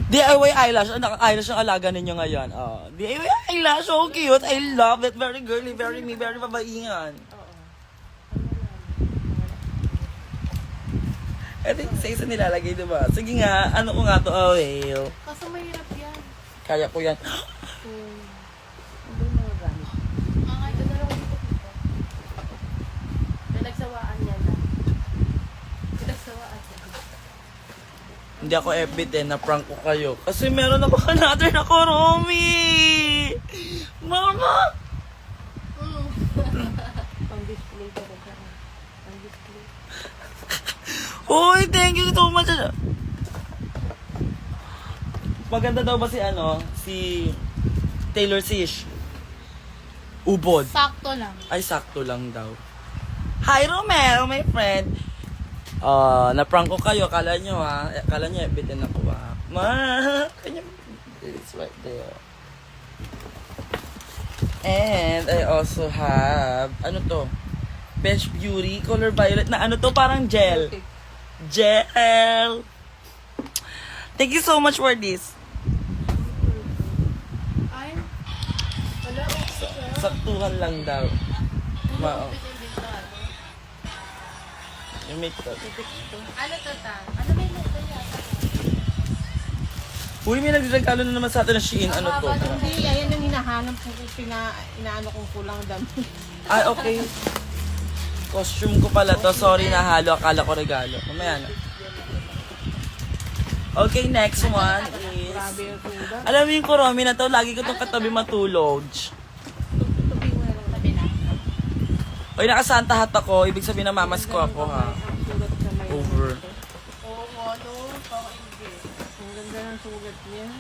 DIY eyelash. Ang eyelash ang alaga ninyo ngayon. Oh, DIY eyelash. So cute. I love it. Very girly, very me, very babaingan. Ito yung sa isa nilalagay, diba? Sige nga, ano ko nga to? Oh, well. Kaso mahirap yan. Kaya ko yan. Hindi mo gamit. Ay, ito na lang dito. Pinagsawaan yan na. Pinagsawaan yan. Hindi ako ebit eh, na-prank ko kayo. Kasi meron ako another na Kuromi! Mama! Pang-display ka rin. Pang-display. Uy, thank you so much. Maganda daw ba si Taylor Swift? Ubod. Sakto lang. Ay, sakto lang daw. Hi, Romero, my friend. Na-prank ko kayo. Kala nyo ebitin ako kanya, it's right there. And I also have, ano to? Bench Beauty, color violet na ano to, parang gel. Gel! Thank you so much for this. Ay, wala ako. Saktuhan lang daw. Yung make to. Ano to ta? Ano ba yung ito yata? Uy, may nagregalo na naman sa atin na Shein. Ano to? Hindi, ayan ang hinahanap ko kung inaano kong kulang dami. Ay, okay. Costume ko pala to. Sorry, nahalo. Akala ko regalo. Mamaya na. Okay, next one is... Grabe yung suda. Alam mo yung Kuromi na to, lagi ko itong katabi matulog. Tutupi mo na lang. Sabi na. Uy, nakasanta hat ako. Ibig sabihin na mamas ko ako, ha? Ang sugat sa may... Over. Oo, ano? Parang hindi. Ang ganda ng sugat niya.